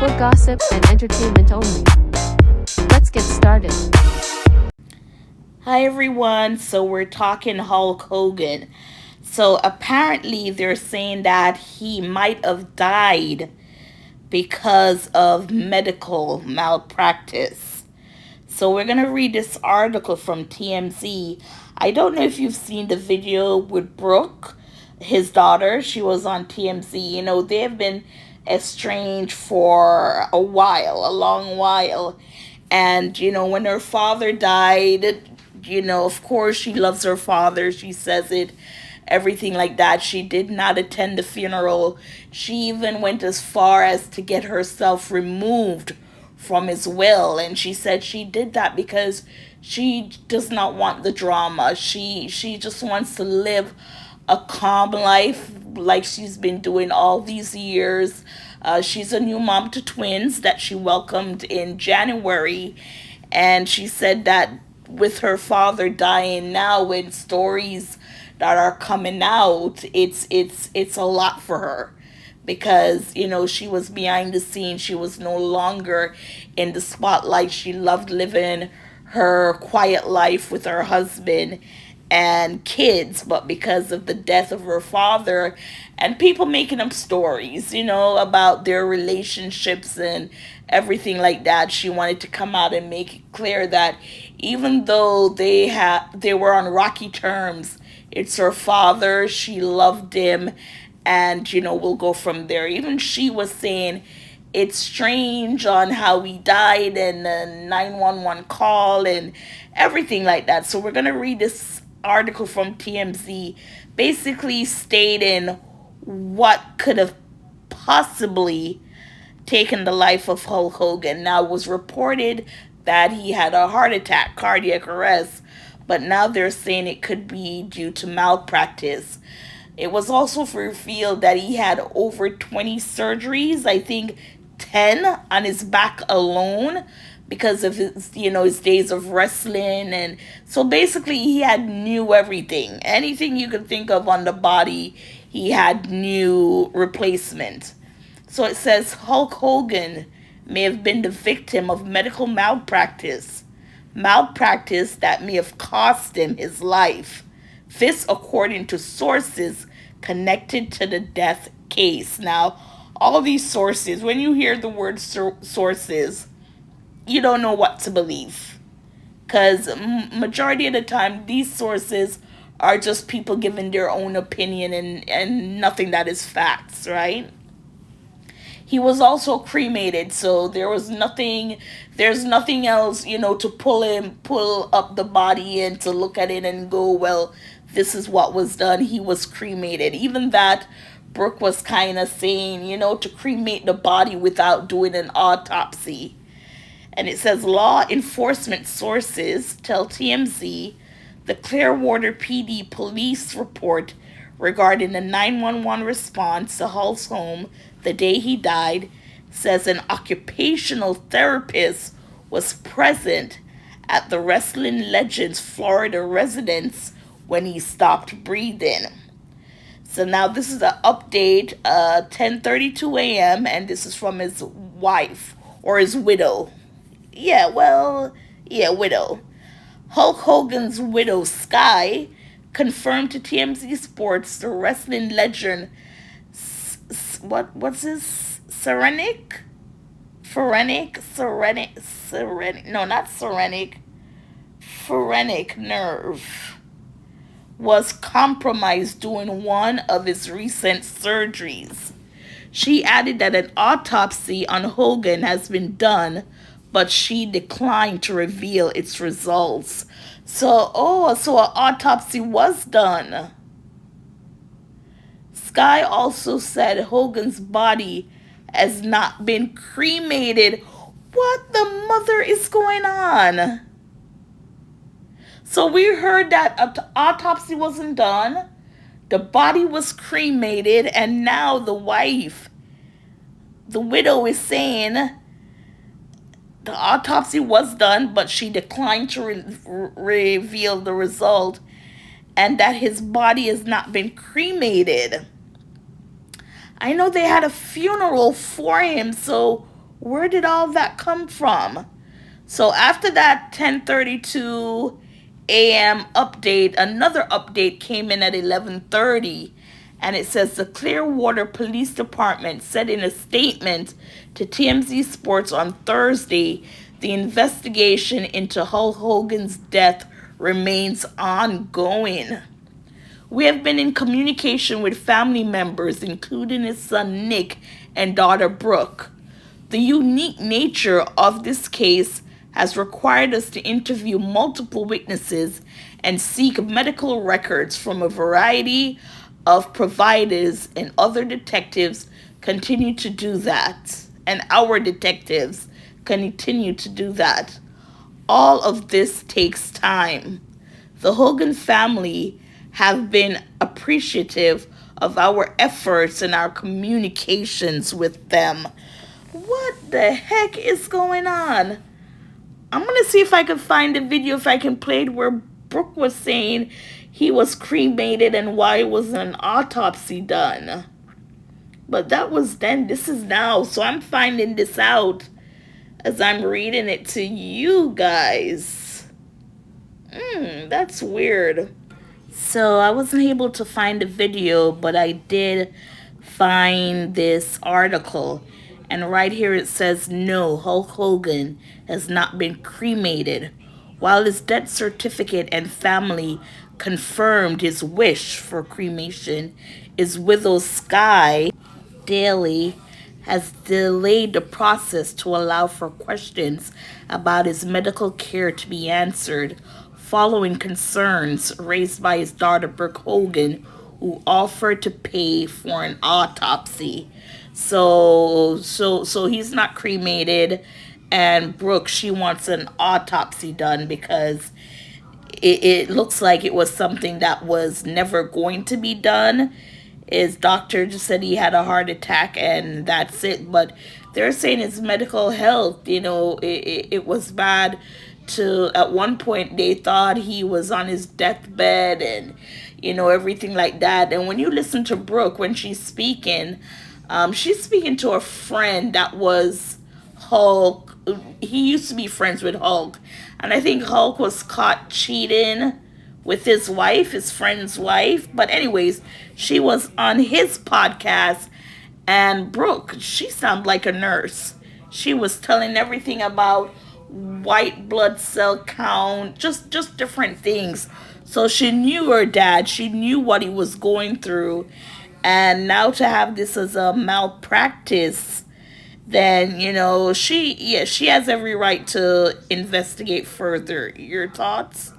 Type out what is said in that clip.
for gossip and entertainment only. Let's get started. Hi everyone. So we're talking Hulk Hogan. So apparently they're saying that he might have died because of medical malpractice. So we're going to read this article from TMZ. I don't know if you've seen the video with Brooke, his daughter. She was on TMZ. They have been estranged for a while, a long while. And, when her father died, of course she loves her father. She says it, everything like that. She did not attend the funeral. She even went as far as to get herself removed from his will, and she said she did that because she does not want the drama. She just wants to live a calm life like she's been doing all these years. She's a new mom to twins that she welcomed in January, and she said that with her father dying now and stories that are coming out, it's a lot for her because she was behind the scenes. She was no longer in the spotlight. She loved living her quiet life with her husband and kids, but because of the death of her father and people making up stories about their relationships and everything like that, she wanted to come out and make it clear that even though they were on rocky terms, it's her father. She loved him, and we'll go from there. Even she was saying it's strange on how he died and the 911 call and everything like that. So we're going to read this article from TMZ basically stating what could have possibly taken the life of Hulk Hogan. Now, it was reported that he had a heart attack, cardiac arrest, but now they're saying it could be due to malpractice. It was also revealed that he had over 20 surgeries, I think 10 on his back alone, because of his days of wrestling. And so basically he had new everything. Anything you could think of on the body, he had new replacement. So it says Hulk Hogan may have been the victim of medical malpractice that may have cost him his life. This according to sources connected to the death case. Now, all these sources, when you hear the word sources, you don't know what to believe. Because majority of the time, these sources are just people giving their own opinion and nothing that is facts, right? He was also cremated, so there's nothing else, to pull up the body and to look at it and go, well, this is what was done. He was cremated. Even that, Brooke was kind of saying, to cremate the body without doing an autopsy. And it says law enforcement sources tell TMZ the Clearwater PD police report regarding the 911 response to Hull's home the day he died says an occupational therapist was present at the wrestling legend's Florida residence when he stopped breathing. So now this is an update, 10:32 a.m., and this is from his wife or his widow. Widow. Hulk Hogan's widow, Sky, confirmed to TMZ Sports the wrestling legend, what's his, Phrenic nerve was compromised during one of his recent surgeries. She added that an autopsy on Hogan has been done, but she declined to reveal its results. So an autopsy was done. Sky also said Hogan's body has not been cremated. What the mother is going on? So we heard that an autopsy wasn't done, the body was cremated, and now the wife, the widow, is saying the autopsy was done, but she declined to reveal the result, and that his body has not been cremated. I know they had a funeral for him, so Where did all that come from? So after that 10:32 a.m. update, another update came in at 11:30, and it says the Clearwater Police Department said in a statement to TMZ Sports on Thursday the investigation into Hulk Hogan's death remains ongoing. We have been in communication with family members, including his son Nick and daughter Brooke. The unique nature of this case has required us to interview multiple witnesses and seek medical records from a variety of providers, and other detectives continue to do that. And our detectives continue to do that. All of this takes time. The Hogan family have been appreciative of our efforts and our communications with them. What the heck is going on? I'm going to see if I can find a video, if I can play it, where Brooke was saying he was cremated and why was an autopsy done. But that was then, this is now. So I'm finding this out as I'm reading it to you guys. That's weird. So I wasn't able to find a video, but I did find this article. And right here it says, no, Hulk Hogan has not been cremated. While his death certificate and family confirmed his wish for cremation, his widow Sky Daly has delayed the process to allow for questions about his medical care to be answered following concerns raised by his daughter Brooke Hogan, who offered to pay for an autopsy. So he's not cremated, and Brooke, she wants an autopsy done because it looks like it was something that was never going to be done. His doctor just said he had a heart attack and that's it. But they're saying his medical health, it was bad. To at one point they thought he was on his deathbed, and everything like that. And when you listen to Brooke when she's speaking to a friend that was Hulk. He used to be friends with Hulk, and I think Hulk was caught cheating with his wife, his friend's wife. But anyways, she was on his podcast, and Brooke, she sounded like a nurse. She was telling everything about white blood cell count, just different things. So she knew her dad, she knew what he was going through, and now to have this as a malpractice, then she has every right to investigate further. Your thoughts?